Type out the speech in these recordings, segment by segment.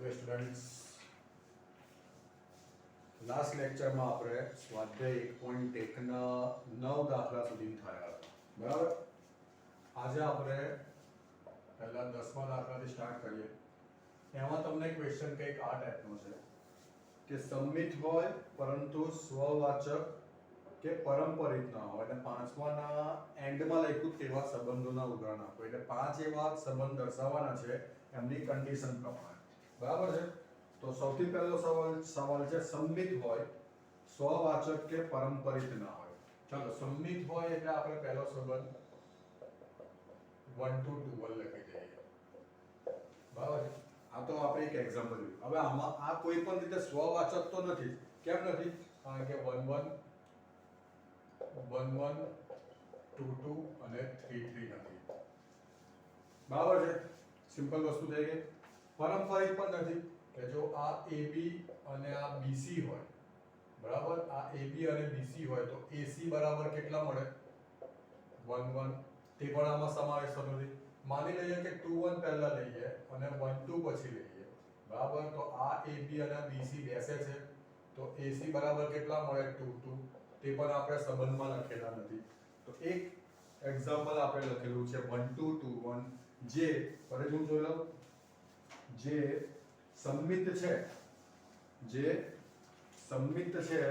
Okay students, last લેક્ચરમાં આપણે સ્વાધ્યાય 1.1 ના 9 દાખલા સુધી થયા હતા. બરાબર. આજે આપણે પહેલા 10મા દાખલાથી સ્ટાર્ટ કરીએ. એમાં તમને ક્વેશ્ચન કંઈક આ ટાઈપનો છે કે સંમિત હોય પરંતુ સ્વવાચક કે પરંપરિત ના હોય, અને પાંચમાના એન્ડમાં લખ્યું તેવા સંબંધોના ઉદાહરણ આપો. એટલે 5 એવા સંબંધ દર્શાવવાના છે એમની કન્ડિશન પ્રમાણે. બરાબર છે. તો સૌથી પહેલો સવાલ છે સંમિત હોય, સ્વવાચક કે પરંપરિત ના હોય. ચાલો, સંમિત હોય એટલે આપણે પહેલો સંબંધ 1 to 2 લખી દઈએ. બરાબર. આ તો આપણે એક એક્ઝામ્પલ જોયું. હવે આમાં આ કોઈ પણ રીતે સ્વવાચક તો નથી. કેમ નથી? કારણ કે 1 1 1 1 2 2 અને 3 3 નથી. બરાબર છે. સિમ્પલ વસ્તુ થઈ ગઈ. પરંપરિત પણ નથી કે જો આ AB અને આ BC હોય, બરાબર, આ AB અને BC હોય તો AC બરાબર કેટલા મળે? 1 1. તે પણ આમાં સમાવેશ થતો નથી. માની લઈએ કે 2 1 પહેલા લઈએ અને 1 2 પછી લઈએ, બરાબર. તો આ AB અને BC બેસે છે તો AC બરાબર કેટલા મળે? 2 2. તે પણ આપણે સંબંધમાં લખેલા નથી. તો એક એક્ઝામ્પલ આપણે લખેલું છે 1 2 2 1, જે ફરીથી હું જોઈ લઉં, જે સંમિત છે, જે સંમિત છે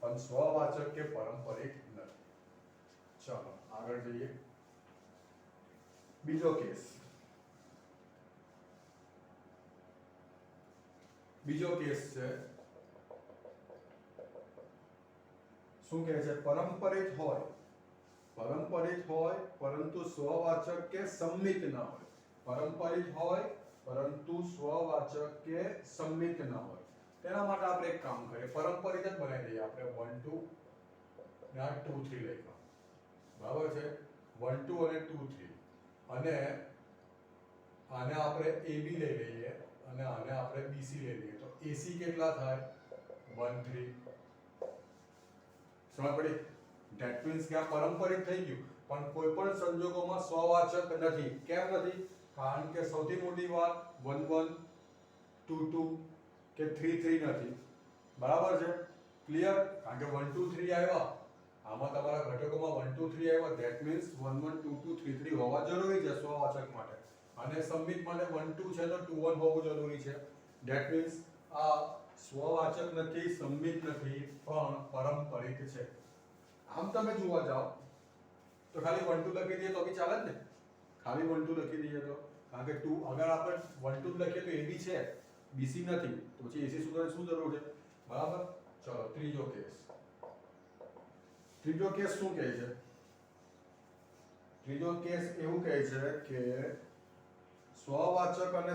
પણ સ્વવાચક કે પરંપરિત નથી. ચાલો આગળ જઈએ. બીજો કેસ છે, શું કહે છે? પરંપરિત હોય પરંતુ સ્વવાચક કે સંમિત ના હોય. પરંપરિત હોય પરંતુ સ્વવાચક કે સંમિત ના હોય. તેના માટે આપણે એક કામ કરીએ, પરંપરિત જ બનાવી દઈએ. આપણે 1 2 ને આ 2 3 લખ્યા, બરાબર છે. 1 2 અને 2 3, અને આને આપણે AB લઈ લઈએ અને આને આપણે BC લઈ લઈએ તો AC કેટલા થાય? 1 3. સમજ પડી? ધેટ મીન્સ કે આ પરંપરિત થઈ ગયું, પણ કોઈ પણ સંજોગોમાં સ્વવાચક નથી. કેમ નથી? કારણ કે સૌથી મોટી વાત 1 1 2 2 કે 3 3 નથી. બરાબર છે. ક્લિયર? કારણ કે 1 2 3 આવ્યા, આમાં તમારા ઘટકોમાં 1 2 3 આવ્યા, ધેટ મીન્સ 1 1 2 2 3 3 હોવા જરૂરી છે સ્વવાચક માટે. અને સંમિત માટે 1 2 છે તો 2 1 હોવું જરૂરી છે. ધેટ મીન્સ આ સ્વવાચક નથી, સંમિત નથી, પણ પરંપરિત છે. આમ તમે જોવા જાઓ તો ખાલી 1 2 લખી દઈએ તો બી ચાલે જ ને. ખાલી 1 2 લખી દઈએ તો, કારણ કે 2 અગર આપણે 1 2 લખીએ તો AB છે, BC નથી, તો પછી AC શોધવાની શું જરૂર છે? બરાબર. ચલો ત્રીજો કેસ શું કહે છે? ત્રીજો કેસ એવું કહે છે કે સ્વવાચક અને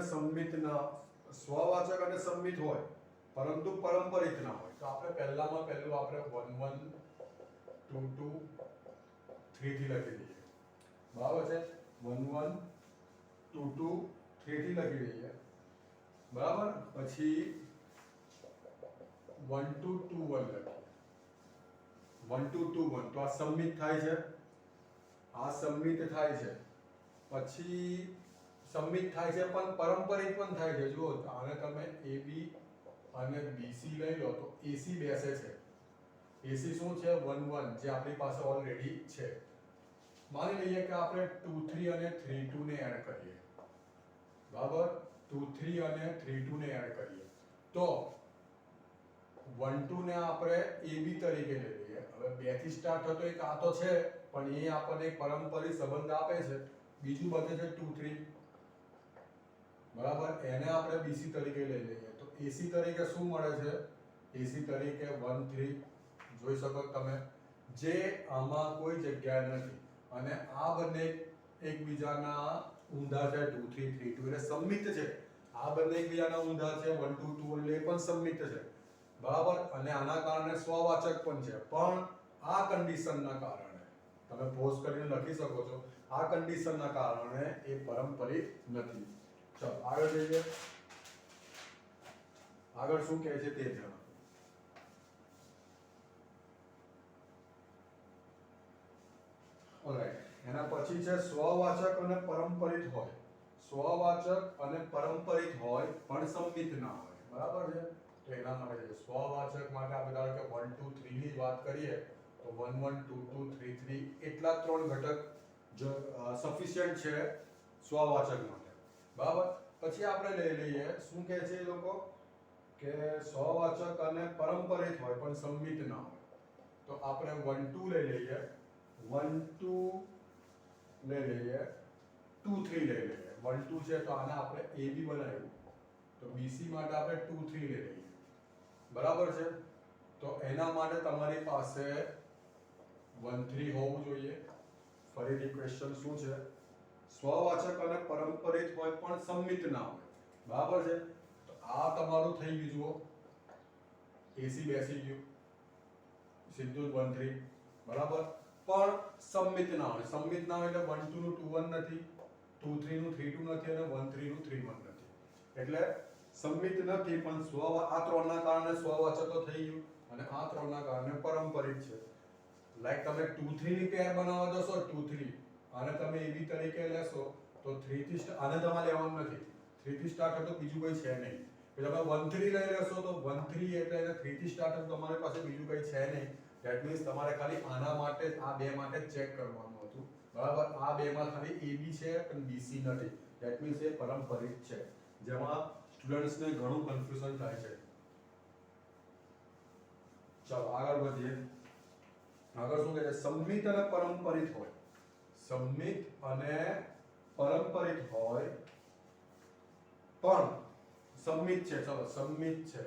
સંમિત હોય પરંતુ પરંપરિત ના હોય. તો આપણે પહેલું આપણે 1 1 2 2 3 થી લખી દઈએ. બરાબર છે. 1 1 2 2 3 થી લખી દઈએ. બરાબર. પછી 1 2 2 1 લખીએ. 1 2 2 1 તો આ સંમિત થાય છે. પછી સંમિત થાય છે પણ પરંપરિત પણ થાય છે. જુઓ, આને તમે AB અને BC લઈ લો તો AC બેસે છે. AC શું છે? 1 1, જે આપણી પાસે ઓલરેડી છે. માની લઈએ કે આપણે 2 3 અને 3 2 ને એડ કરીએ. બરાબર. 2 3 અને 3 2 ને એડ કરીએ તો 1 2 ને આપણે AB તરીકે લઈ લઈએ. હવે 2 થી સ્ટાર્ટ થતો એક આ તો છે, પણ એ આપણને એક પરંપરિત સંબંધ આપે છે. બીજું બને છે 2 3, બરાબર. એને આપણે BC તરીકે લઈ લઈએ તો AC તરીકે શું મળે છે? AC તરીકે 1 3. જોઈ શકો તમે, જે આમાં કોઈ જગ્યાએ નથી, અને આ બંને એકબીજાના ઊંધા છે. 2 3 3 2 એટલે સંમિત છે. આ બંને એકબીજાના ઊંધા છે. 1 2 2 એટલે એ પણ સંમિત છે. બરાબર. અને આના કારણે સ્વવાચક પણ છે. પણ આ કન્ડિશનના કારણે તમે પોઝ કરીને લખી શકો છો, આ કન્ડિશનના કારણે એ પરંપરિત નથી. ચલો આગળ જઈએ. આગળ શું કહે છે તે જણાવો. ઓલરાઈટ. એના પછી છે સ્વવાચક અને પરંપરિત હોય. સ્વવાચક અને પરંપરિત હોય પણ સંમિત ના હોય, બરાબર છે? તો એના માટે છે સ્વવાચક માટે આપણે ધારો કે 1 2 3 ની વાત કરીએ તો 1 1 2 2 3 3 એટલા ત્રણ ઘટક જો સફિશિયન્ટ છે સ્વવાચક માટે, બરાબર? પછી આપણે લઈ લઈએ શું કહે છે એ લોકો કે સ્વવાચક અને પરંપરિત હોય પણ સંમિત ના હોય, તો આપણે 1 2 લઈ લઈએ, 1 2 લઈ લઈએ, 2 3 લઈ લઈએ. 1 2 છે તો આને આપણે AB બનાવ્યું, તો BC માટે આપણે 2 3 લઈ લઈએ, બરાબર છે? તો એના માટે તમારી પાસે 1 3 હોવું જોઈએ. ફરીથી ક્વેશ્ચન શું છે? સ્વવાચક અને પરંપરિત હોય પણ સંમિત ના હોય, બરાબર છે? તો આ તમારું થઈ ગયું, જુઓ AC બેસી ગયું, સીધું જ 1 3, બરાબર? પણ સંમિત ના હોય, સંમિત ના હોય એટલે 1 2 નું 2 1 નથી, 2 3 નું 3 2 નથી અને 1 3 નું 3 1 નથી, એટલે સંમિત નથી. પણ આ ત્રણના કારણે સ્વવાચક તો થઈ ગયું અને આ ત્રણના કારણે પરંપરિત છે. લાઈક તમે 2 3 ની પેર બનાવવા જશો, 2 3 આને તમે AB તરીકે લેશો તો 3 થી આને તમારે લેવાનું નથી, 3 થી સ્ટાર્ટ થતો બીજું કોઈ છે નહીં. એટલે તમે 1 3 લઈ લેશો તો 1 3 એટલે એને 3 થી સ્ટાર્ટ થતો તમારી પાસે બીજું કંઈ છે નહીં. ધેટ મીન્સ તમારે ખાલી આના માટે જ, આ બે માટે જ ચેક કરવાનું હતું, બરાબર? આ બેમાં ખાલી AB છે પણ BC નથી, ધેટ મીન્સ એ પરંપરિત છે, જેમાં સ્ટુડન્ટ્સને ઘણું કન્ફ્યુઝન થાય છે. ચાલો આગળ વધીએ. આગળ શું કહે છે? સંમિત અને પરંપરિત હોય, સંમિત અને પરંપરિત હોય પણ સંમિત છે, ચલો સંમિત છે,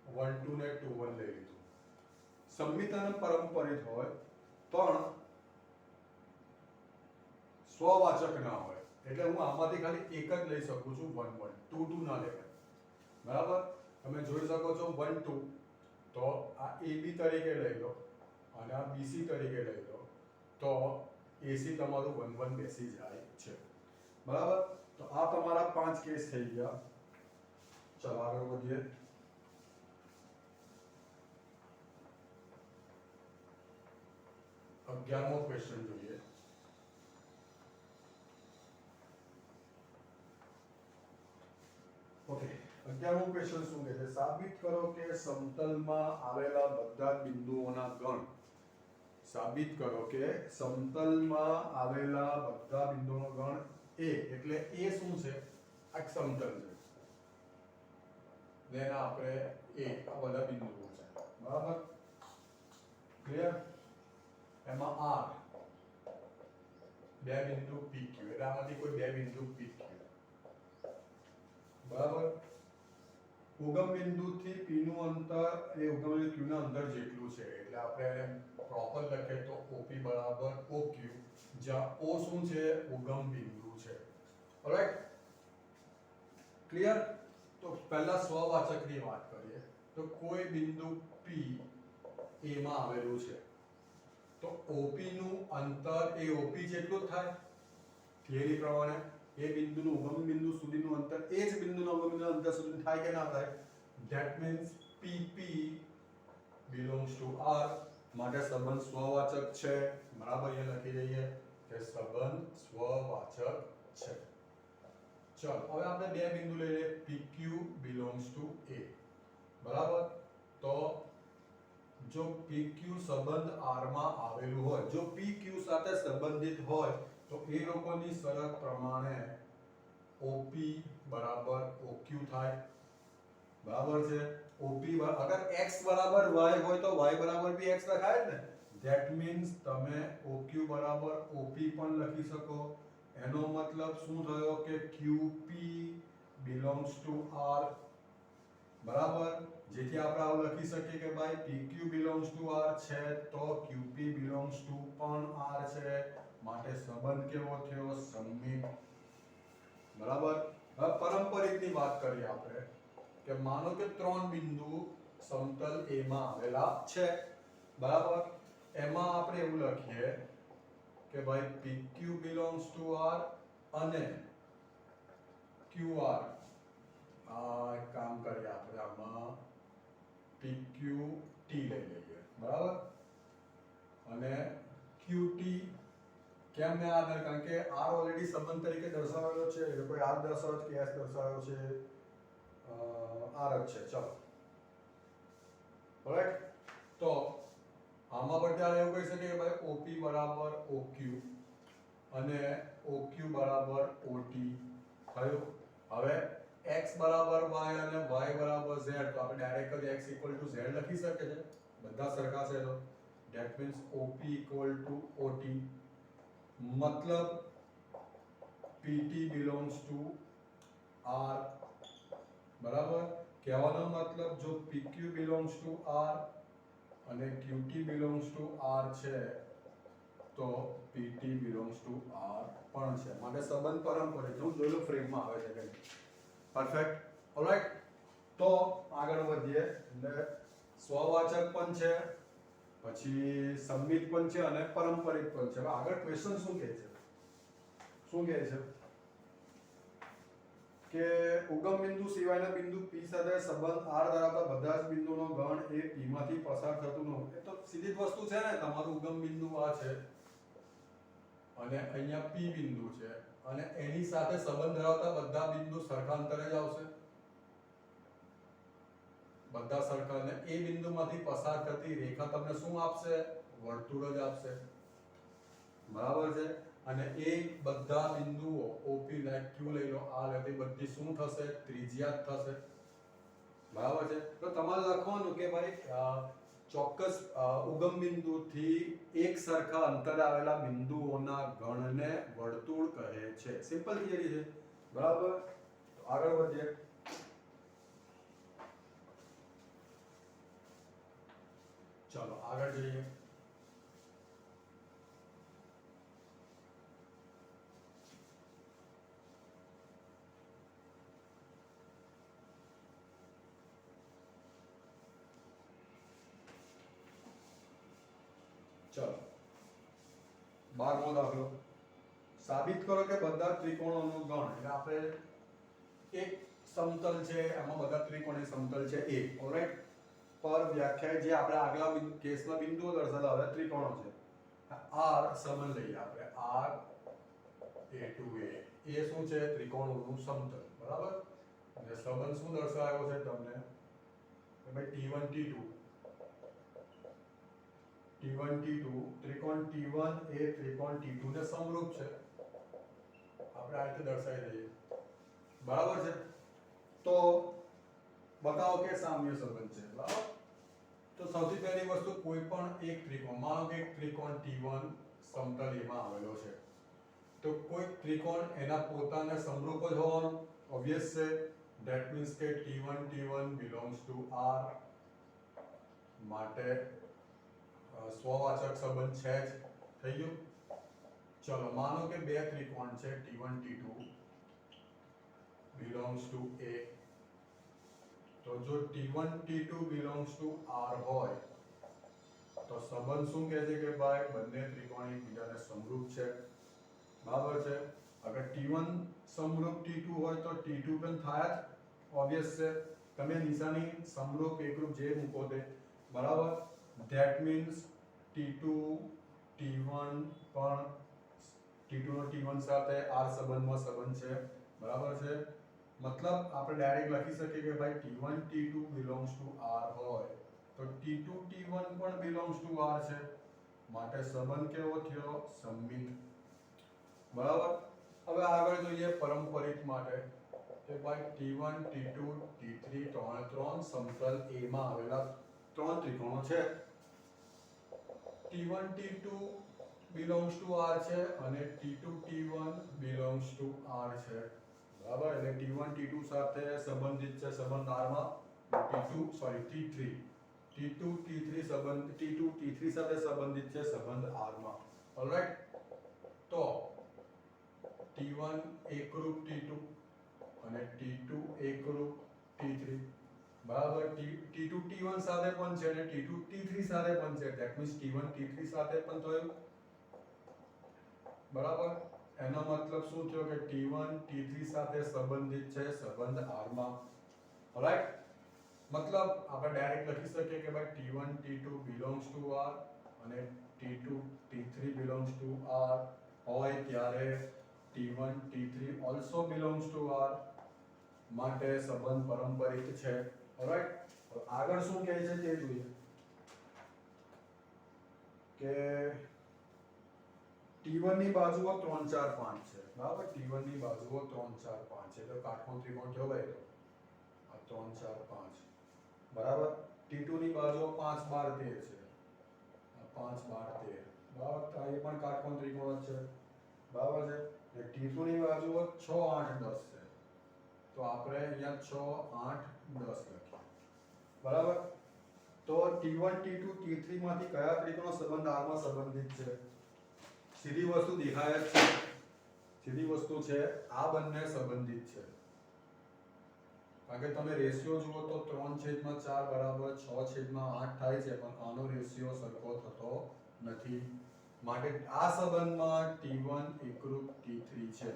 1 2 ને 2 1 લઈ લીધું. સંમિત અને પરંપરિત હોય પણ સ્વવાચક ના હોય, એટલે હું આમાંથી ખાલી એક જ લઈ શકું છું, 1 1, 2 2 ના લેવાય, બરાબર? તમે જોઈ શકો છો 1 2, તો આ AB તરીકે લઈ લો અને આ BC તરીકે લઈ લો, તો AC તમારું 1 1 બેસી જાય છે, બરાબર? તો આ તમારા 5 કેસ થઈ ગયા. ચાલો આગળ વધીએ. અગિયારમો ક્વેશ્ચન જોઈએ. ઓકે, 11મો ક્વેશ્ચન શું કહે છે? સાબિત કરો કે સમતલમાં આવેલા બધા બિંદુઓના ગણ, સાબિત કરો કે સમતલમાં આવેલા બધા બિંદુઓનો ગણ A, એટલે A શું છે? આ સમતલ છે, જેને આપણે A, આ બધા બિંદુઓ છે, બરાબર? ક્લિયર? એમાં R બે બિંદુ PQ, એટલે આમાંથી કોઈ બે બિંદુ PQ, બરાબર? ઉગમ બિંદુથી P નું અંતર એ ઉગમ બિંદુ Q ના અંતર જેટલું છે, એટલે આપણે એને પ્રોપર લખીએ તો OP બરાબર OQ, જ્યાં O શું છે? ઉગમ બિંદુ છે, ઓલરાઈટ? ક્લિયર? તો પહેલા સ્વવાચકની વાત કરીએ તો કોઈ બિંદુ P A માં આવેલું છે તો OP નું અંતર એ OP જેટલું જ થાય, થિયરી પ્રમાણે. એ બિંદુનું ઉગમ બિંદુ સુધીનું અંતર એ જ બિંદુના ઉગમ બિંદુના અંતર સુધી થાય કે ના થાય? That means PP belongs to R, માટે સંબંધ સ્વવાચક છે, બરાબર? અહીંયા લખી દઈએ કે સંબંધ સ્વવાચક છે. ચાલો હવે આપણે બે બિંદુ લઈ લઈએ, PQ belongs to A, બરાબર? તો જો PQ સંબંધ R માં આવેલું હોય, જો PQ સાથે સંબંધિત હોય તો એ લોકોની શરત પ્રમાણે OP બરાબર OQ થાય, બરાબર છે? OP અગર x બરાબર y હોય તો y બરાબર બી x લખાય જ ને. ધેટ મીન્સ તમે OQ બરાબર OP પણ લખી શકો. એનો મતલબ શું થયો કે QP belongs to R, બરાબર? જેથી આપણે આવું લખી શકીએ કે ભાઈ PQ belongs to R છે તો QP belongs to પણ R છે, માટે સંબંધ કેવો થયો? સંમિત, બરાબર? હવે પરંપરિતની વાત કરીએ આપણે કે માનો કે ત્રણ બિંદુ સમતલ A માં આવેલા છે, બરાબર? એમાં આપણે એવું લખીએ કે ભાઈ PQ belongs to R અને QR, એક કામ કરીએ આપણે આમાં PQT લઈ લઈએ, બરાબર? અને QT કેમ મેં આર કારણ કે આર ઓલરેડી સંબંધ તરીકે દર્શાવેલો છે એટલે કોઈ આર દર્શાવ્યો છે કે એસ દર્શાવ્યો છે આર જ છે ચલો રાઈટ તો આમાં પણ ત્યારે એવું કહી શકીએ કે ભાઈ ઓપી બરાબર ઓક્યુ અને ઓક્યુ બરાબર ઓટી થયું હવે x બરાબર y અને y બરાબર z તો આપણે ડાયરેક્ટ જ x z લખી શકીએ છે બધા સરખા છે તો that means op ot मतलब pt belongs to r बराबर કહેવાનો મતલબ જો pq belongs to r અને qt belongs to r છે તો pt belongs to r પણ છે માટે સંબંધ પારંપરિક હું જોઈ લો ફ્રેમમાં આવે છે કે પરફેક્ટ ઓલરાઈટ તો આગળ વધીએ એટલે સ્વવાચક પણ છે પછી સંમિત પણ છે અને પારંપરિક પણ છે હવે આગળ ક્વેશ્ચન શું કહે છે કે ઉગમ બિંદુ સિવાયના બિંદુ P સાથે સંબંધ R ધરાવતા બધા જ બિંદુનો ગણ એ P માંથી પસાર થતું ન હોય. એ તો સીધી જ વસ્તુ છે ને, તમારું ઉગમ બિંદુ આ છે અને અહીંયા P બિંદુ છે અને એની સાથે સંબંધ ધરાવતા બધા બિંદુ સરખા અંતરે જ આવશે. બધા સરખા અને એ બિંદુમાંથી પસાર થતી રેખા તમને શું આપશે? વર્તુળ જ આપશે. બરાબર છે. અને એ બધા બિંદુઓ OP લાઈક Q લઈ લો, આ લેતી બધી શું થશે? ત્રિજ્યા જ થશે. બરાબર છે. તો તમારે લખવાનું કે ભાઈ ચોક્કસ ઉગમ બિંદુથી એક સરખા અંતરે આવેલા બિંદુઓના ગણને વર્તુળ કહે છે. સિમ્પલ થિયરી છે. બરાબર. તો આગળ વધીએ. ચલો આગળ જઈએ. ચલો 12મો દાખલો. સાબિત કરો કે બધા ત્રિકોણોનો ગણ, એટલે આપણે એક સમતલ છે, એમાં બધા ત્રિકોણ સમતલ છે A, ઓલરાઈટ, પર વ્યાખ્યાય જે આપણે આગલા કેસમાં બિંદુઓ દર્શાવતા હવે ત્રિકોણો છે. R સંબંધ લઈએ આપણે, R A to A. એ શું છે? ત્રિકોણોનું સમતલ. બરાબર. અને સંબંધ શું દર્શાવ્યો છે તમને? કે ભાઈ T1 T2 ત્રિકોણ T1 એ ત્રિકોણ T2 ને સમરૂપ છે. આપણે આ રીતે દર્શાવી દઈએ. બરાબર છે. તો બતાવો કે સામ્ય સંબંધ છે. બરાબર. તો સૌથી પહેલી વસ્તુ, કોઈ પણ એક ત્રિકોણ, માનો કે એક ત્રિકોણ T1 સમતલ એમાં આવેલો છે, તો કોઈ ત્રિકોણ એના પોતાને સમરૂપ જ હોવાનો ઓબ્વિયસ છે. ધેટ મીન્સ કે T1 belongs to R, માટે સ્વવાચક સંબંધ છે જ. થઈ ગયું. ચલો માનો કે બે ત્રિકોણ છે T1 T2 belongs to A, તો જો T1 T2 belongs to R હોય તો સંબંધ શું કહે છે? કે ભાઈ બંને ત્રિકોણ એકબીજાને સમરૂપ છે. બરાબર છે. અગર T1 સમરૂપ T2 હોય તો T2 પણ થાય જ, ઓબ્વિયસ છે. તમે નિશાની સમરૂપ એકરૂપ જે મૂકો તે. બરાબર. ધેટ મીન્સ T2 T1 પણ T2 નો T1 સાથે R સંબંધમાં સંબંધ છે. બરાબર છે. મતલબ આપણે ડાયરેક્ટ લખી શકીએ કે ભાઈ T1 T2 belongs to R હોય તો T2 T1 પણ belongs to R છે. માટે સંબંધ કેવો થયો? સમમિત. બરાબર. હવે આગળ જોઈએ પારંપરિક માટે કે ભાઈ T1 T2 T3 ત્રણ સમતલ A માં આવેલા ત્રણ ત્રિકોણો છે. T1 T2 belongs to R છે અને T2 T1 belongs to R છે. બરાબર. એટલે T1 T2 સાથે સંબંધિત છે સંબંધ R માં. T2 T3 સાથે સંબંધિત છે સંબંધ R માં. ઓલરાઈટ. તો T1 એકરૂપ T2 અને T2 એકરૂપ T3. બરાબર. T2 T1 સાથે પણ છે અને T2 T3 સાથે પણ છે. ધેટ મીન્સ T1 T3 સાથે પણ થયું. બરાબર. એનો મતલબ શું થયો? કે T1 T3 સાથે સંબંધિત છે સંબંધ R માં. ઓલરાઈટ. મતલબ આપણે ડાયરેક્ટ લખી શકીએ કે ભાઈ T1 T2 belongs to R અને T2 T3 belongs to R. હોય ત્યારે T1 T3 also belongs to R માટે સંબંધ પારંપરિક છે. ઓલરાઈટ, આગળ શું કહે છે તે જોઈએ કે T1 ની બાજુઓ 3 4 5 છે બરાબર. T1 ની બાજુઓ 3 4 5 છે તો કાટખૂણ ત્રિકોણ કયો ભાઈ? આ 3 4 5 બરાબર. T2 ની બાજુઓ 5 12 13 છે. આ 5 12 13 બરાબર. તો એ પણ કાટખૂણ ત્રિકોણ જ છે બરાબર છે. અને T2 ની બાજુઓ 6 8 10 છે તો આપણે અહીંયા 6 8 10 લખીએ બરાબર. તો T1 T2 T3 માંથી કયા ત્રિકોણનો સંબંધ R માં સંબંધિત છે? સીધી વસ્તુ દેખાય જ છે. સીધી વસ્તુ છે, આ બંને સંબંધિત છે. કારણ કે તમે રેશિયો જુઓ તો 3/4 બરાબર 6/8 થાય છે પણ આનો રેશિયો સરખો થતો નથી. માટે આ સંબંધમાં T1 એકરૂપ T3 છે.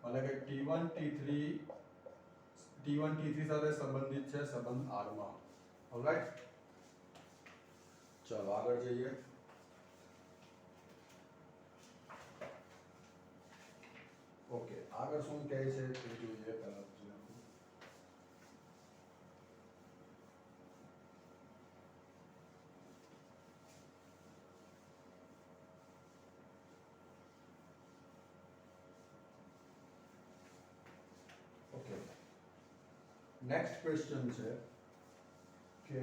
એટલે કે T1 T3 સાથે સંબંધિત છે સંબંધ R માં. ઓલરાઈટ, ચલો આગળ જઈએ. ઓકે, આગળ શું કહે છે તે જોઈએ. પહેલા ઓકે, નેક્સ્ટ ક્વેશ્ચન છે કે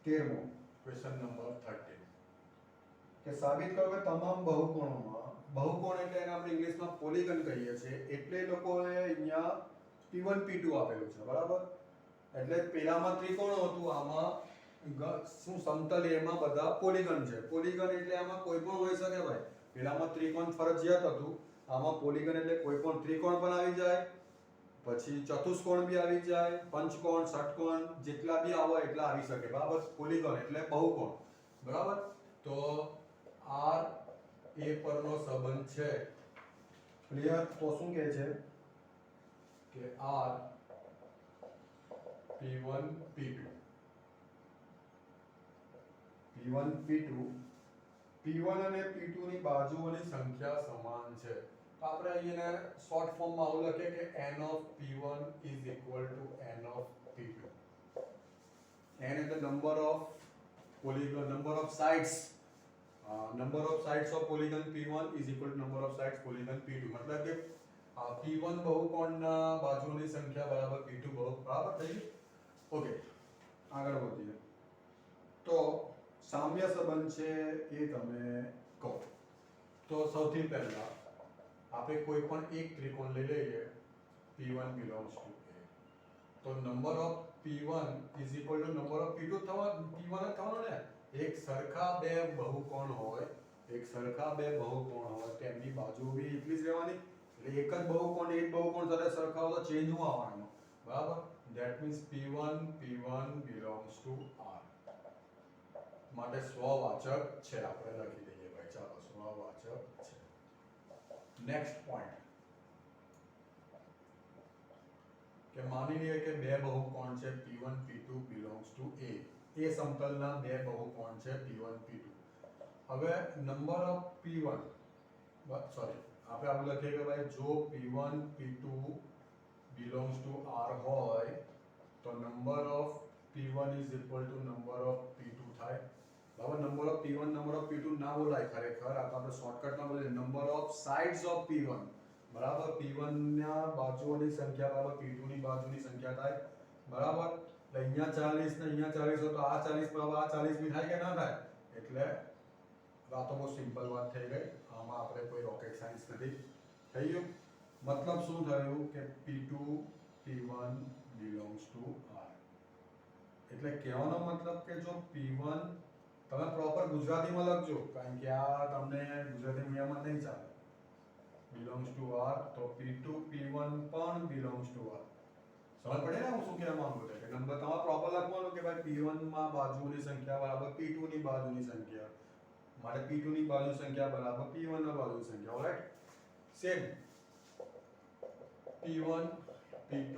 13મો ક્વેશ્ચન નંબર 13 કે સાબિત કરો કે તમામ બહુકોણોમાં, બહુકોણ એટલે એને આપણે ઇંગ્લિશમાં પોલીગન કહીએ છીએ, એટલે લોકોએ અહીંયા P1 P2 આપેલું છે બરાબર. એટલે પેલામાં ત્રિકોણ હતું, આમાં શું સમતલ એમાં બધા પોલીગન છે. પોલીગન એટલે આમાં કોઈ પણ હોઈ શકે ભાઈ. પેલામાં ત્રિકોણ ફરજિયાત હતું, આમાં પોલીગન એટલે કોઈ પણ ત્રિકોણ પણ આવી જાય, પછી ચતુષ્કોણ બી આવી જાય, પંચકોણ ષટકોણ જેટલા બી આવે એટલા આવી શકે બરાબર. પોલીગન એટલે બહુકોણ બરાબર. તો R A પરનો સંબંધ છે ક્લિયર. તો શું કહે છે કે R P1 P2 P1 અને P2 ની બાજુઓની સંખ્યા સમાન છે. તો આપણે અહીંયા શોર્ટ ફોર્મમાં આવું લખીએ કે n of P1 is equal to n of P2. n એટલે number of polygon, number of sides. Number of sides of polygon P1 is equal to number of sides polygon P2. मतलब કે P1 બહુકોણના બાજુઓની સંખ્યા બરાબર P2 બરાબર થઈ ગયું. Okay, આગળ વધીએ. તો સામ્ય સંબંધ છે એ તમે કહો. તો સૌથી પહેલા આપણે કોઈ પણ એક ત્રિકોણ લઈ લઈએ, P1 belongs to A. તો number of P1 is equal to number of P2 P1 જ થવાનો ને. એક સરખા બે બહુકોણ હોય, એક સરખા બે બહુકોણ હોય તેમની બાજુ બી એટલી જ રહેવાની. એટલે એક જ બહુકોણ એક બહુકોણ સાથે સરખાવો તો ચેન્જ હું આવવાનો બરાબર. That means P1 belongs to R. માટે સ્વવાચક છે, આપણે લખી દઈએ ભાઈ. ચાલો, સ્વવાચક છે. નેક્સ્ટ પોઈન્ટ કે માની લઈએ કે બે બહુકોણ છે P1 P2 belongs to A. એ સમતલના બે બહુકોણ છે P1 P2. હવે નંબર ઓફ P1 સોરી આપણે આવું લખીએ કે ભાઈ જો P1 P2 belongs to R હોય તો number of P1 is equal to number of P2 થાય બરાબર. Number of P1 number of P2 ના બોલાય ખરેખર, આ તો આપણે શોર્ટકટમાં બોલીએ number of sides of P1 બરાબર. P1 ના બાજુઓની સંખ્યા બરાબર P2 ની બાજુની સંખ્યા થાય બરાબર. એટલે અહીંયા 40 ને અહીંયા 40 હોય તો આ 40 બરાબર આ 40 બી થાય કે ના થાય. એટલે આ તો બહુ સિમ્પલ વાત થઈ ગઈ. આમાં આપણે કોઈ રોકેટ સાયન્સ નથી. થઈ ગયું. મતલબ શું થયું કે P2 P1 belongs to R. એટલે કહેવાનો મતલબ કે જો P1 તમે પ્રોપર ગુજરાતીમાં લખજો, કારણ કે આ તમને ગુજરાતી મીડિયમમાં નહીં ચાલે. belongs to R તો P2 P1 પણ belongs to R. સમજ પડે ને હું શું કહેવા માંગુ છું? કે નંબર તમારે પ્રોપર લખવાનું કે ભાઈ P1 માં બાજુઓની સંખ્યા બરાબર P2 ની બાજુની સંખ્યા. માટે P2 ની બાજુની સંખ્યા બરાબર P1 ના બાજુની સંખ્યા. Alright, same P1 P2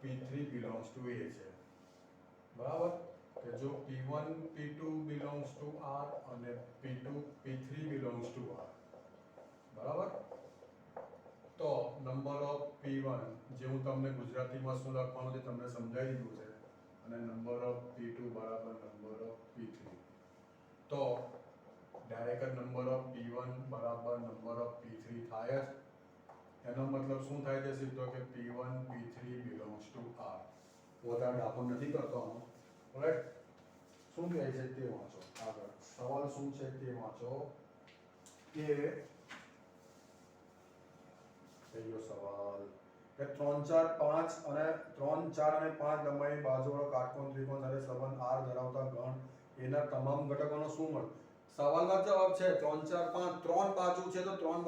P3 belongs to A છે બરાબર. કે જો P1 P2 belongs to R અને P2 P3 belongs to R બરાબર. તો નંબર ઓફ P1 જે હું તમને ગુજરાતીમાં શું લખવાનું છે તમને સમજાવી દીધું છે, અને નંબર ઓફ P2 બરાબર નંબર ઓફ P3. તો ડાયરેક્ટ નંબર ઓફ P1 બરાબર નંબર ઓફ P3 થાય જ. એનો મતલબ શું થાય છે સીધો કે P1 P3 belongs to R. વધારે દાખલો નથી કરતો આનો, રાઈટ. શું કહે છે તે વાંચો. આગળ સવાલ શું છે તે વાંચો. કે પહેલો સવાલ કે 3 4 5 અને 3 4 અને 5 લંબાઈની બાજુવાળો કાટકોણ ત્રિકોણ સાથે સંબંધ R ધરાવતા ગણ એના તમામ ઘટકોનો શું મળે. સવાલનો જવાબ છે 3 4 5. ત્રણ બાજુ છે તો ત્રણ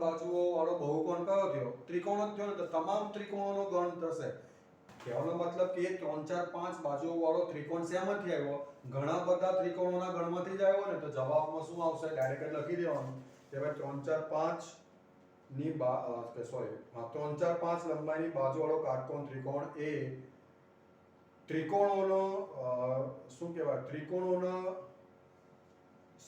બાજુઓ વાળો બહુકોણ કયો થયો? ત્રિકોણ જ થયો ને. તો તમામ ત્રિકોણોનો ગણ થશે. કહેવાનો મતલબ કે 3 4 5 બાજુઓ વાળો ત્રિકોણ શેમાંથી આવ્યો? ઘણા બધા ત્રિકોણોના ગણમાંથી જ આવ્યો ને. તો જવાબમાં શું આવશે? ડાયરેક્ટ લખી દેવાનું કે ભાઈ 3 4 5 ની 3 4 5 લંબાઈની બાજુવાળો કાટકોણ ત્રિકોણ એ ત્રિકોણોનો શું કહેવાય, ત્રિકોણોના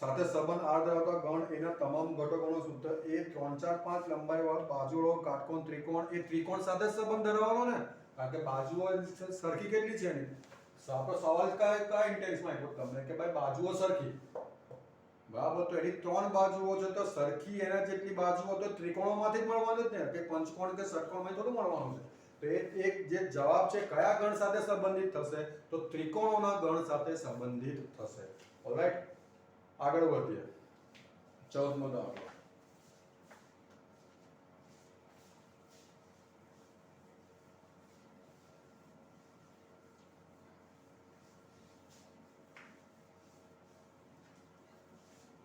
સાથે સંબંધ R ધરાવતા ગણ એના તમામ ઘટકોનો સૂત્ર. એ 3 4 5 લંબાઈવાળો બાજુવાળો કાટકોણ ત્રિકોણ એ ત્રિકોણ સાથે સંબંધ ધરાવવાનો ને, કારણ કે બાજુઓ સરખી કેટલી છે એની. આપણો સવાલ કયા ઇન્ટેન્સમાં આપ્યો તમને કે ભાઈ બાજુઓ સરખી, બરાબર. તો એની ત્રણ બાજુઓ છે તો સરખી એના જેટલી બાજુઓ તો ત્રિકોણોમાંથી જ મળવાની જ ને, કે પંચકોણ કે ષટકોણમાંથી થોડું મળવાનું છે. તો એક જે જવાબ છે કયા ગણ સાથે સંબંધિત થશે? તો ત્રિકોણોના ગણ સાથે સંબંધિત થશે. ઓલરાઈટ, આગળ વધીએ. 14મો દાખલો.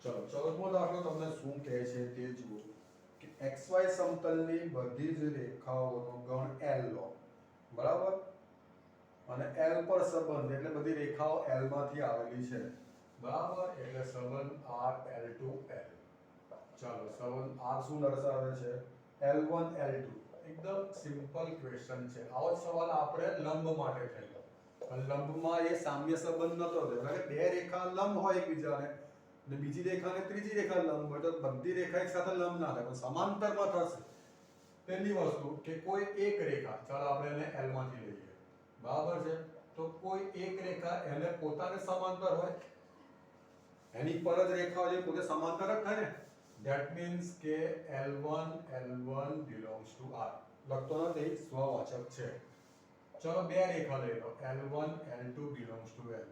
ચલો 14મો દાખલો તમને શું કહે છે તે જુઓ. કે XY સમતલની બધી જ રેખાઓનો ગણ L લો, બરાબર. અને L પર સંબંધ એટલે બધી રેખાઓ L માંથી આવેલી છે, બરાબર. એટલે સંબંધ R L to L. ચાલો સંબંધ R શું દર્શાવે છે? L1 L2. એકદમ સિમ્પલ ક્વેશ્ચન છે. આવો સવાલ આપણે લંબ માટે થયેલો. લંબમાં એ સામ્ય સંબંધ નતો થયો, એટલે બે રેખા લંબ હોય એકબીજાને ને બીજી રેખા ને ત્રીજી રેખા લંબ હોય તો બધી રેખા એક સાથે લંબ ના થાય પણ સમાંતરમાં થશે. પહેલી વસ્તુ કે કોઈ એક રેખા, ચાલો આપણે એને L માંથી લઈએ, બરાબર છે. તો કોઈ એક રેખા એને પોતાને સમાંતર હોય, એની પર જ રેખા હોય પોતે સમાંતર જ થાય ને. ધેટ મીન્સ કે L1 belongs to R. લખતો નથી, સ્વવાચક છે. ચલો બે રેખા લઈ લો, L1 L2 belongs to L.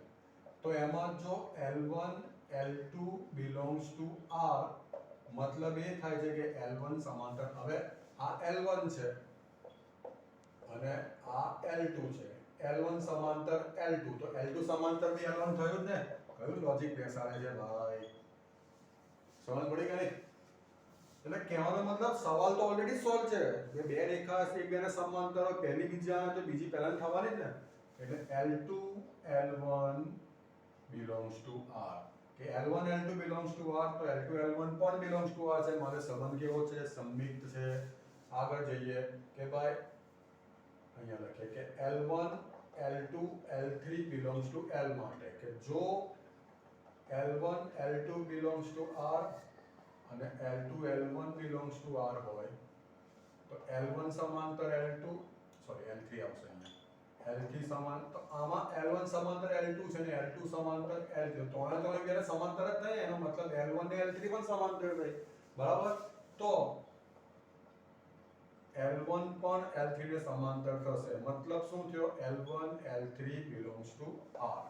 તો એમાં જો L1 L2 belongs to R મતલબ એ થાય છે કે L1 સમાંતર, હવે આ L1 છે અને આ L2 છે. L1 સમાંતર L2 તો L2 સમાંતર બી L1 થયું જ ને. કયું લોજિક બેસાડે છે ભાઈ? સમજ પડી ગઈ? એટલે કહેવાનો મતલબ સવાલ તો ઓલરેડી સોલ્વ છે કે બે રેખા એકબીજાને સમાંતર હોય, પહેલી બીજાને તો બીજી પહેલાની થવાની જ ને. એટલે L2 L1 belongs to R. કે L1 L2 belongs to R તો L2 L1 પણ belongs to R છે. મારે સંબંધ કેવો છે? સંમિત છે. આગળ જઈએ કે ભાઈ અહીંયા લખીએ કે L1 L2 L3 belongs to L માટે કે જો L1 L2 belongs to R અને L2 L1 belongs to R હોય તો L1 સમાંતર L2 L3 આવશે અહીંયા. L3 સમાંતર, તો આમાં L1 સમાંતર L2 છે ને L2 સમાંતર L3, ત્રણે ત્રણ એકબીજાને સમાંતર જ થાય. એનો મતલબ L1 ને L3 પણ સમાંતર થાય, બરાબર. તો L1 પણ L3 ને સમાંતર થશે. મતલબ શું થયો? L1 L3 belongs to R.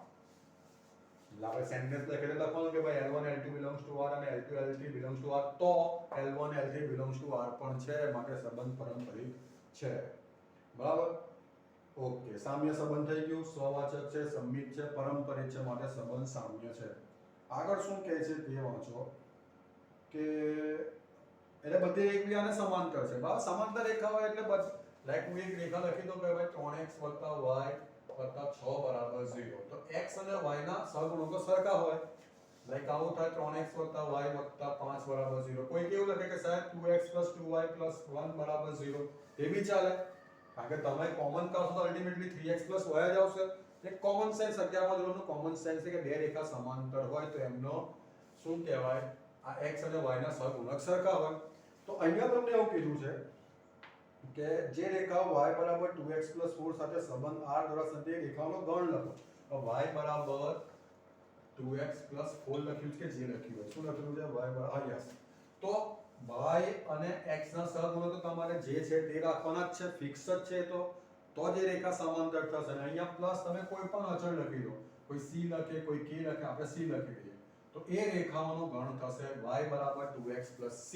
આપણે સેન્ટેન્સ લખીને લખવાનું કે ભાઈ L1 L2 belongs to R અને L2 L3 belongs to R તો L1 L3 belongs to R પણ છે, માટે સંબંધ પારંપરિક છે, બરાબર. ઓકે, સામ્ય સંબંધ થઈ ગયું. સ્વવાચક છે, સંમિત છે, પારંપરિક છે, માટે સંબંધ સામ્ય છે. આગળ શું કહે છે તે વાંચો. કે એટલે બધી એકબીજાને સમાંતર છે, બરાબર. સમાંતર રેખા હોય એટલે લાઈક હું એક રેખા લખી દઉં કે ભાઈ 3x y + 6 = 0. તો x અને y ના સહગુણકો સરખા હોય. લાઈક આવું થાય 3x + y + 5 = 0. કોઈ કેવું લખે કે સાહેબ 2x + 2y + 1 = 0. તે બી ચાલે, કારણ કે તમે કોમન કાઢશો તો અલ્ટિમેટલી 3x + y જ આવશે. એક કોમન સેન્સ 11મા ધોરણનું કોમન સેન્સ છે કે બે રેખા સમાંતર હોય તો એમનો શું કહેવાય, આ x અને y ના સહગુણક સરખા હોય તો અહીંયા તમને એવું કીધું છે કે જે રેખા y બરાબર 2x 4 સાથે સંબંધ r દ્વારા સંતે રેખાઓનો ગણ લખો. તો y બરાબર 2x 4 લખ્યું છે કે જે લખ્યું હોય શું લખ્યું છે y બરાબર યસ. તો y અને x ના સહગુણકો તમારે જે છે તે રાખવાના જ છે, ફિક્સ જ છે. તો જે રેખા સમાંતર થશે અને અહીંયા પ્લસ તમે કોઈ પણ અચળ લખી દો, કોઈ c લખે કોઈ k લખે, આપણે c લખી દઈએ તો એ રેખાઓનો ગણ થશે y બરાબર 2x c.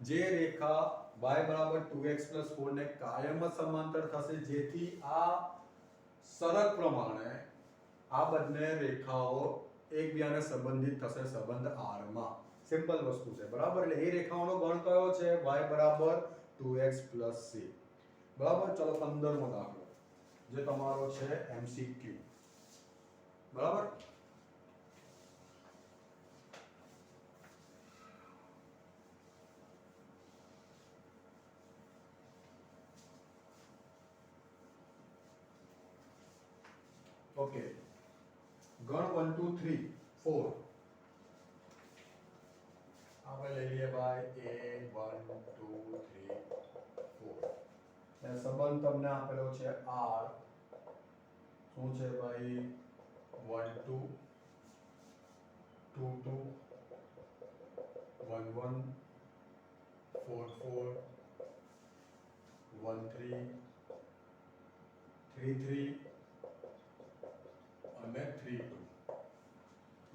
જે રેખા y બરાબર 2x 4 ને કાયમ જ સમાંતર થશે જેથી આ શરત પ્રમાણે આ બંને રેખાઓ એકબીજાને સંબંધિત થશે સંબંધ r માં. સિમ્પલ વસ્તુ છે બરાબર. એટલે એ રેખાઓનો ગણ કયો છે y બરાબર 2x c. બરાબર. ચલો 15મો દાખલો જે તમારો છે MCQ. બરાબર. ઓકે ગણ 1 2 3 4 આપણે લઈ લઈએ ભાઈ a 1 2 3 4 એ સંબંધ તમને આપેલો છે r શું છે ભાઈ 1 2 2 2 1 1 4 4 1 3 3 3 અને 3 2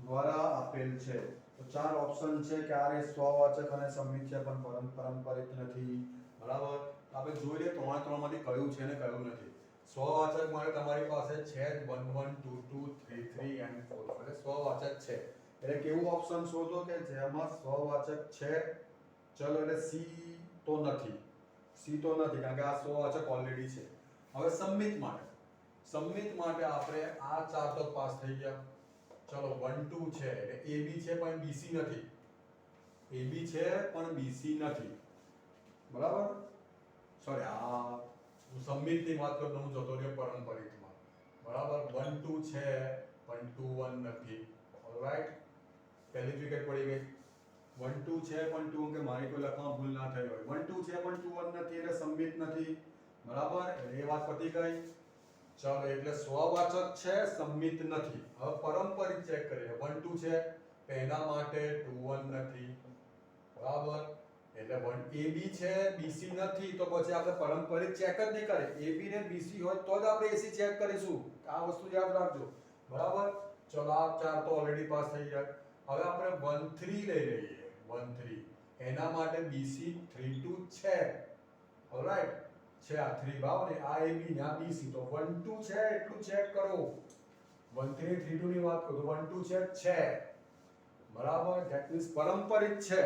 દ્વારા આપેલ છે. તો ચાર ઓપ્શન છે કે આ રે સ્વવાચક અને સંમિત છે પણ પારંપરિક નથી. બરાબર. આપણે જોઈ લઈએ ત્રણ માંથી કયું છે ને કયું નથી. સ્વવાચક માટે તમારી પાસે છે 1 1 2 2 3 3 અને 4 એટલે સ્વવાચક છે. એટલે કેવું ઓપ્શન શોધો કે જેમાં સ્વવાચક છે. ચલો એટલે સી તો નથી, કારણ કે આ સ્વવાચક ઓલરેડી છે. હવે સંમિત માટે આપણે આ ચાર તો પાસ થઈ ગયા. ચલો 1 2 છે એટલે AB છે પણ BC નથી. AB છે પણ BC નથી. બરાબર. સોરી આ હું સંમિતની વાત કરતો હું જતો રહ્યો પારંપરિકમાં. બરાબર. 1 2 છે પણ 2 1 નથી. ઓલરાઈટ. પહેલી વિકેટ પડી ગઈ. 1 2 છે પણ 2 કે મારી કોઈ લખવામાં ભૂલ ના થઈ હોય. 1 2 છે પણ 2 1 નથી એટલે સંમિત નથી. બરાબર. એ વાત પતી ગઈ. ચાલો એટલે સ્વવાચક છે સંમિત નથી. હવે પારંપરિક ચેક કરીએ. 1 2 છે તો એના માટે 2 1 નથી. બરાબર. એટલે 1 AB છે BC નથી તો પછી આપણે પારંપરિક ચેક જ નહીં કરીએ. AB ને BC હોય તો જ આપણે AC ચેક કરીશું. આ વસ્તુ યાદ રાખજો. બરાબર. ચલો આ ચાર તો ઓલરેડી પાસ થઈ ગયા. હવે આપણે 1 3 લઈ લઈએ. 1 3 એના માટે BC 3 2 છે. ઓલરાઈટ. છે આ 3 ભાવ ને આ AB ને આ BC તો 1 2 છે એટલું ચેક કરો. 1 3 3 2 ની વાત કરું તો 1 2 છે. બરાબર. ધેટ મીન્સ પારંપરિક છે.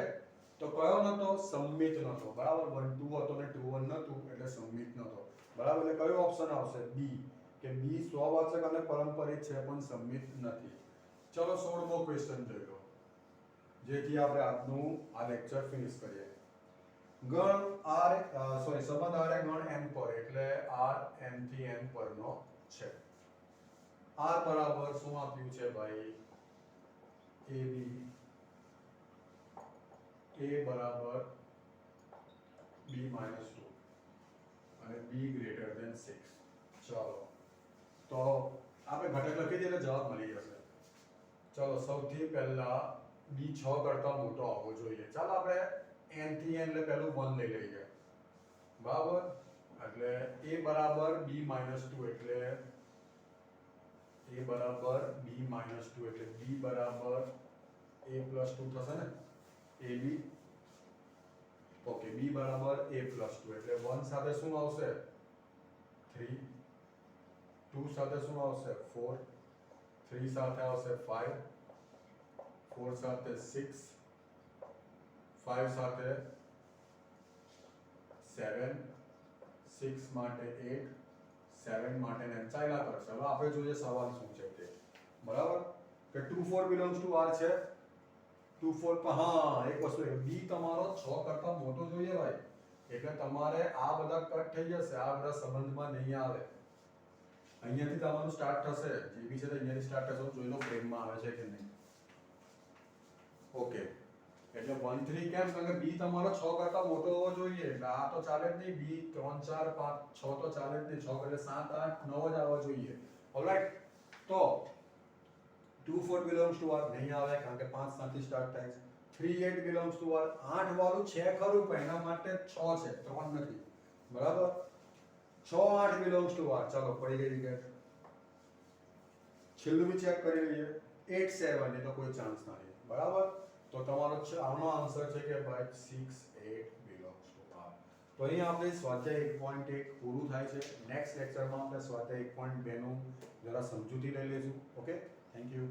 તો કયો નતો? સંમિત નતો. બરાબર. 1 2 હતો ને 2 1 નતું એટલે સંમિત નતો. બરાબર. એટલે કયો ઓપ્શન આવશે? બી કે બી સ્વવાચક અને પારંપરિક છે પણ સંમિત નથી. ચલો 16મો ક્વેશ્ચન જોઈ લો જેથી આપણે આજનું આ લેક્ચર ફિનિશ કરીએ. ગણ સંબંધ r ગણ n પર એટલે r n થી n પરનો છે. r બરાબર શું આપ્યું છે ભાઈ? AB a બરાબર b - 2 અને b greater than 6. ચલો તો આપણે ઘટક લખી દઈએ એટલે જવાબ મળી જશે. ચલો સૌથી પહેલા b 6 કરતા મોટો આવવો જોઈએ. ચાલો આપણે n થી n એટલે પહેલું 1 લઈ લઈએ. બરાબર. એટલે a બરાબર b - 2 એટલે a બરાબર b - 2 એટલે b બરાબર a + 2 થશે ને. ab ઓકે b બરાબર a + 2 એટલે 1 સાથે શું આવશે? 3 2 સાથે શું આવશે? 4 3 સાથે આવશે 5 4 સાથે 6 5 સાથે 7 6 માટે 8 7 માટે 9 ચાલ્યા કરશે. હવે આપણે જોઈએ સવાલ શું છે તે. બરાબર. કે 2 4 belongs to r છે. 2 4 પર હા એક વસ્તુ એ b તમારો 6 કરતા મોટો જોઈએ ભાઈ. એટલે તમારે આ બધા કટ થઈ જશે. આ બધા સંબંધમાં નહીં આવે. અહીંયાથી તમારું સ્ટાર્ટ થશે. જે બી છે તે અહીંયાથી સ્ટાર્ટ થશે. જોઈ લો ફ્રેમમાં આવે છે કે નહીં. ઓકે એટલે 1 3 કેમ? કારણ કે બી તમારો 6 કરતા મોટો હોવો જોઈએ. એટલે આ તો ચાલે જ નહીં. બી 3 4 5 6 તો ચાલે જ નહીં. 6 એટલે 7 8 9 જ આવવા જોઈએ. ઓલરાઈટ. તો 2 4 belongs to R નહીં આવે કારણ કે 5 ત્યાંથી સ્ટાર્ટ થાય છે. 3 8 belongs to R 8 વાળું છે ખરું પણ એના માટે 6 છે 3 નથી. બરાબર? 6 8 belongs to R. ચાલો પડી ગઈ વિકેટ. છેલ્લું બી ચેક કરી લઈએ. 8 7 એ તો કોઈ ચાન્સ નથી. બરાબર? તો તમારો આનો આન્સર છે કે ભાઈ 6 8 belongs to R. તો અહીં આપણે સ્વાધ્યાય 1.1 પૂરું થાય છે. નેક્સ્ટ લેક્ચરમાં આપણે સ્વાધ્યાય 1.2 નું જરા સમજૂતી લઈ લઈશું. Okay, thank you.